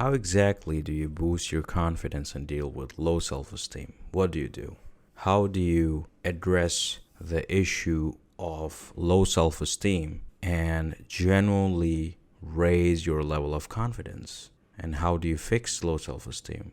how exactly do you boost your confidence and deal with low self-esteem? What do you do? How do you address the issue of low self-esteem and genuinely raise your level of confidence? And how do you fix low self-esteem?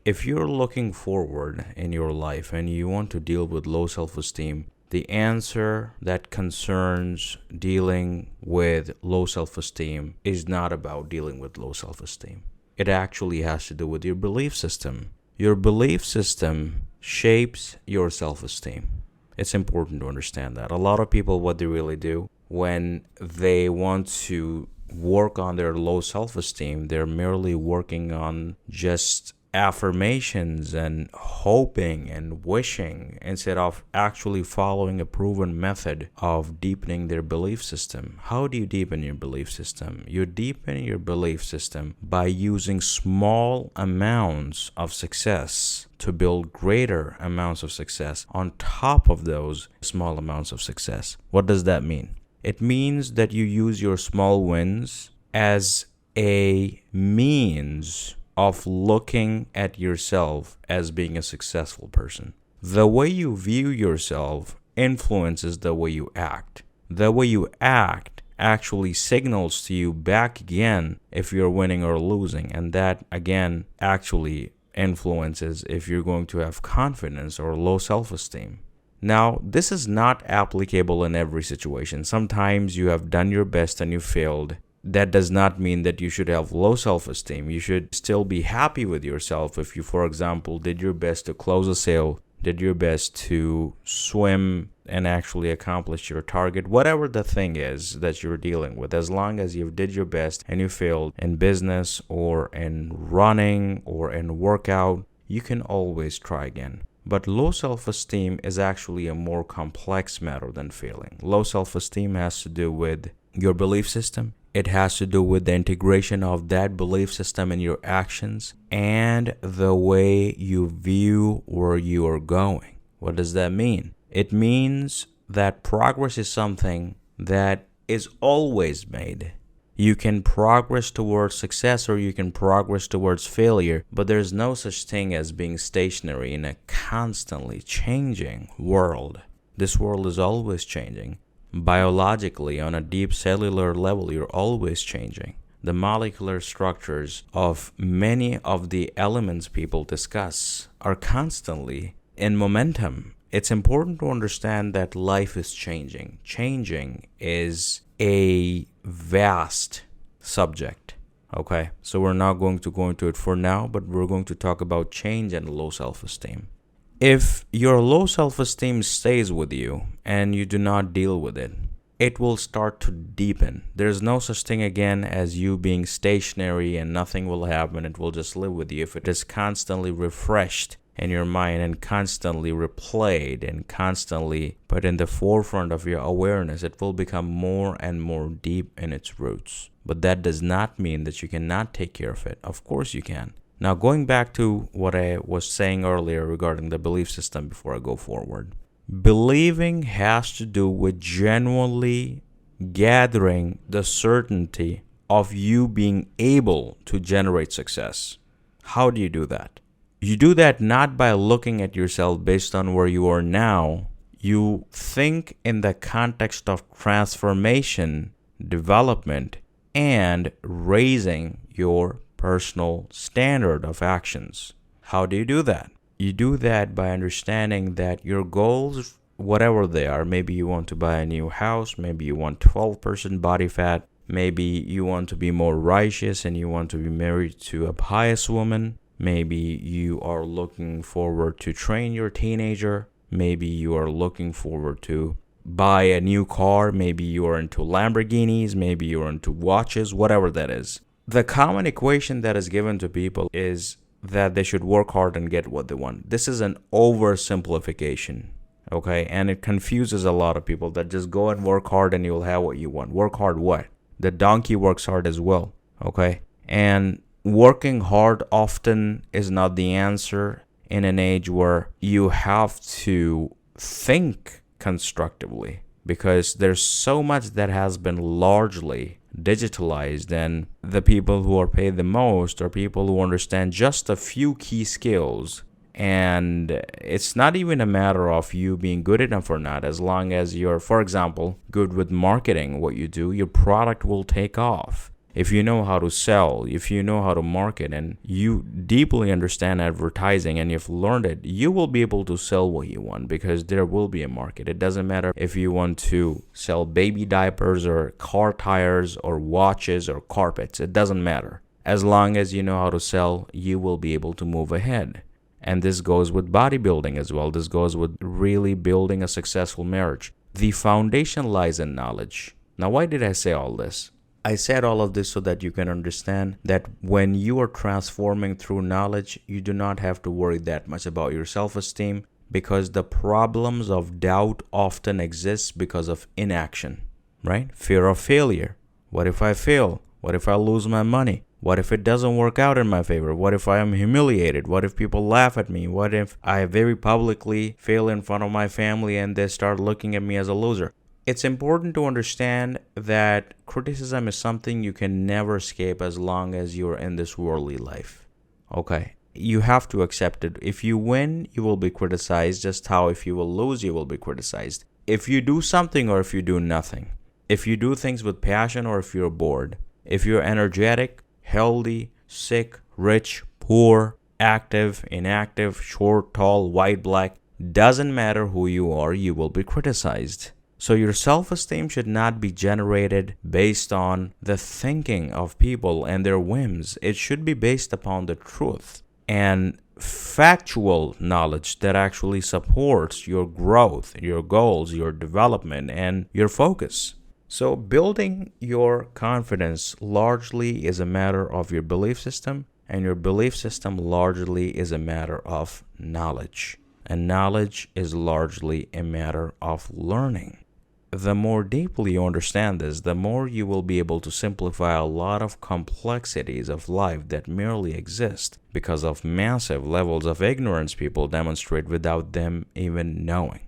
If you're looking forward in your life and you want to deal with low self-esteem, the answer that concerns dealing with low self-esteem is not about dealing with low self-esteem. It actually has to do with your belief system. Your belief system shapes your self-esteem. It's important to understand that. A lot of people, what they really do when they want to work on their low self-esteem, they're merely working on just affirmations and hoping and wishing instead of actually following a proven method of deepening their belief system. How do you deepen your belief system? You deepen your belief system by using small amounts of success to build greater amounts of success on top of those small amounts of success. What does that mean? It means that you use your small wins as a means of looking at yourself as being a successful person. The way you view yourself influences the way you act. The way you act actually signals to you back again if you're winning or losing, and that again actually influences if you're going to have confidence or low self-esteem. Now, this is not applicable in every situation. Sometimes you have done your best and you failed. That does not mean that you should have low self-esteem. You should still be happy with yourself if you, for example, did your best to close a sale, did your best to swim and actually accomplish your target, whatever the thing is that you're dealing with. As long as you did your best and you failed in business or in running or in workout, you can always try again. But low self-esteem is actually a more complex matter than failing. Low self-esteem has to do with your belief system. It has to do with the integration of that belief system in your actions and the way you view where you are going. What does that mean? It means that progress is something that is always made. You can progress towards success or you can progress towards failure, but there's no such thing as being stationary in a constantly changing world. This world is always changing. Biologically, on a deep cellular level, you're always changing. The molecular structures of many of the elements people discuss are constantly in momentum. It's important to understand that life is changing. Changing is a vast subject. Okay, so we're not going to go into it for now, but we're going to talk about change and low self-esteem. If your low self-esteem stays with you and you do not deal with it, it will start to deepen. There's no such thing again as you being stationary and nothing will happen. It will just live with you. If it is constantly refreshed in your mind and constantly replayed and constantly put in the forefront of your awareness, it will become more and more deep in its roots. But that does not mean that you cannot take care of it. Of course you can. Now, going back to what I was saying earlier regarding the belief system before I go forward. Believing has to do with genuinely gathering the certainty of you being able to generate success. How do you do that? You do that not by looking at yourself based on where you are now. You think in the context of transformation, development, and raising your personal standard of actions. How do you do that? You do that by understanding that your goals, whatever they are, maybe you want to buy a new house, maybe you want 12% body fat, maybe you want to be more righteous and you want to be married to a pious woman, maybe you are looking forward to train your teenager, maybe you are looking forward to buy a new car, maybe you are into Lamborghinis, maybe you are into watches, whatever that is. The common equation that is given to people is that they should work hard and get what they want. This is an oversimplification, okay? And it confuses a lot of people that just go and work hard and you'll have what you want. Work hard what? The donkey works hard as well, okay? And working hard often is not the answer in an age where you have to think constructively, because there's so much that has been largely digitalized, and the people who are paid the most are people who understand just a few key skills. And it's not even a matter of you being good enough or not. As long as you're, for example, good with marketing, what you do, your product will take off. If you know how to sell, if you know how to market, and you deeply understand advertising and you've learned it, you will be able to sell what you want, because there will be a market. It doesn't matter if you want to sell baby diapers or car tires or watches or carpets. It doesn't matter. As long as you know how to sell, you will be able to move ahead. And this goes with bodybuilding as well. This goes with really building a successful marriage. The foundation lies in knowledge. Now, why did I say all this? I said all of this so that you can understand that when you are transforming through knowledge, you do not have to worry that much about your self-esteem, because the problems of doubt often exist because of inaction, right? Fear of failure. What if I fail? What if I lose my money? What if it doesn't work out in my favor? What if I am humiliated? What if people laugh at me? What if I very publicly fail in front of my family and they start looking at me as a loser? It's important to understand that criticism is something you can never escape as long as you're in this worldly life. Okay? You have to accept it. If you win, you will be criticized, just how if you will lose, you will be criticized. If you do something or if you do nothing. If you do things with passion or if you're bored. If you're energetic, healthy, sick, rich, poor, active, inactive, short, tall, white, black, doesn't matter who you are, you will be criticized. So your self-esteem should not be generated based on the thinking of people and their whims. It should be based upon the truth and factual knowledge that actually supports your growth, your goals, your development, and your focus. So building your confidence largely is a matter of your belief system, and your belief system largely is a matter of knowledge. And knowledge is largely a matter of learning. The more deeply you understand this, the more you will be able to simplify a lot of complexities of life that merely exist because of massive levels of ignorance people demonstrate without them even knowing.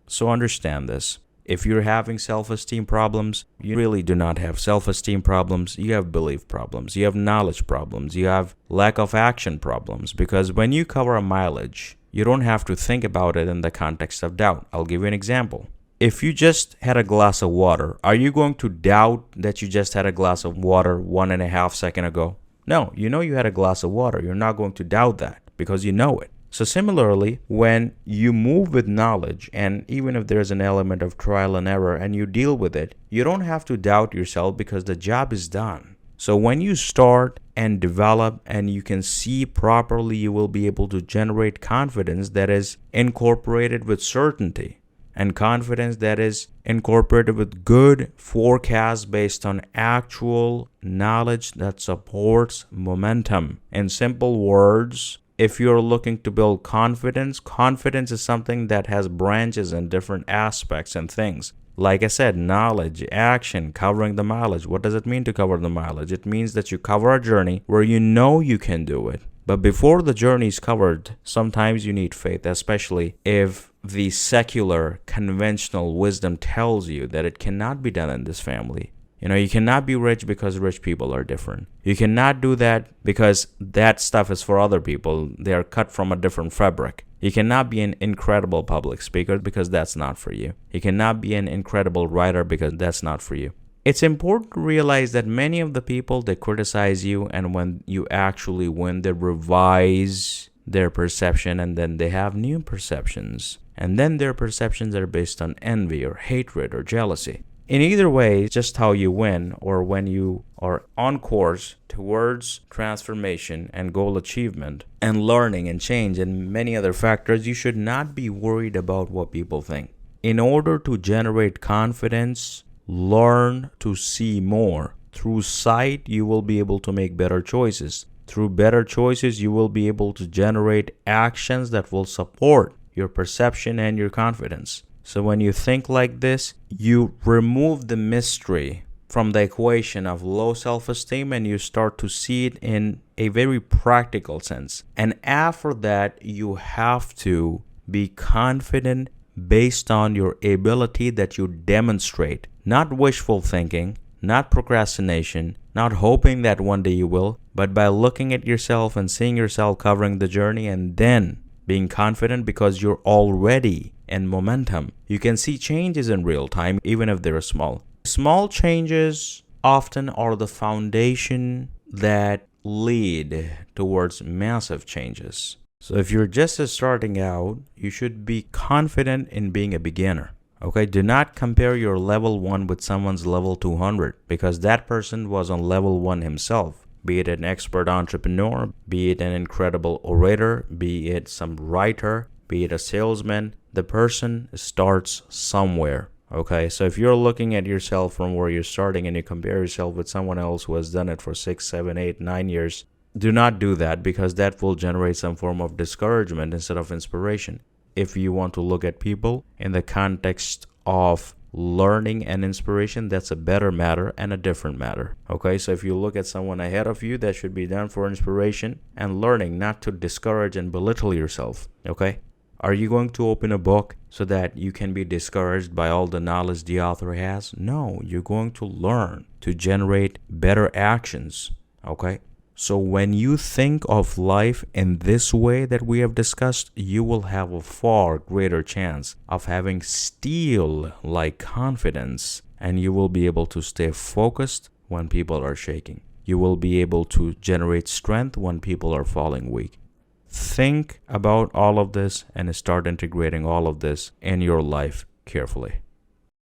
So understand this. If you're having self-esteem problems, you really do not have self-esteem problems. You have belief problems. You have knowledge problems. You have lack of action problems. Because when you cover a mileage, you don't have to think about it in the context of doubt. I'll give you an example. If you just had a glass of water, are you going to doubt that you just had a glass of water 1.5 seconds ago? No, you know you had a glass of water. You're not going to doubt that because you know it. So similarly, when you move with knowledge, and even if there's an element of trial and error and you deal with it, you don't have to doubt yourself because the job is done. So when you start and develop and you can see properly, you will be able to generate confidence that is incorporated with certainty, and confidence that is incorporated with good forecasts based on actual knowledge that supports momentum. In simple words, if you're looking to build confidence, confidence is something that has branches in different aspects and things. Like I said, knowledge, action, covering the mileage. What does it mean to cover the mileage? It means that you cover a journey where you know you can do it. But before the journey is covered, sometimes you need faith, especially if the secular, conventional wisdom tells you that it cannot be done in this family. You know, you cannot be rich because rich people are different. You cannot do that because that stuff is for other people. They are cut from a different fabric. You cannot be an incredible public speaker because that's not for you. You cannot be an incredible writer because that's not for you. It's important to realize that many of the people, they criticize you, and when you actually win, they revise their perception, and then they have new perceptions. And then their perceptions are based on envy or hatred or jealousy. In either way, just how you win, or when you are on course towards transformation and goal achievement and learning and change and many other factors, you should not be worried about what people think. In order to generate confidence, learn to see more. Through sight, you will be able to make better choices. Through better choices, you will be able to generate actions that will support your perception and your confidence. So when you think like this, you remove the mystery from the equation of low self-esteem and you start to see it in a very practical sense. And after that, you have to be confident based on your ability that you demonstrate. Not wishful thinking, not procrastination, not hoping that one day you will, but by looking at yourself and seeing yourself covering the journey and then being confident because you're already in momentum. You can see changes in real time, even if they're small. Small changes often are the foundation that lead towards massive changes. So if you're just starting out, you should be confident in being a beginner. Okay, do not compare your level 1 with someone's level 200 because that person was on level 1 himself. Be it an expert entrepreneur, be it an incredible orator, be it some writer, be it a salesman, the person starts somewhere. Okay, so if you're looking at yourself from where you're starting and you compare yourself with someone else who has done it for 6, 7, 8, 9 years, do not do that because that will generate some form of discouragement instead of inspiration. If you want to look at people in the context of learning and inspiration, that's a better matter and a different matter. Okay, so if you look at someone ahead of you, that should be done for inspiration and learning, not to discourage and belittle yourself. Okay, are you going to open a book so that you can be discouraged by all the knowledge the author has? No, you're going to learn to generate better actions. Okay, so when you think of life in this way that we have discussed, you will have a far greater chance of having steel-like confidence, and you will be able to stay focused when people are shaking. You will be able to generate strength when people are falling weak. Think about all of this and start integrating all of this in your life carefully.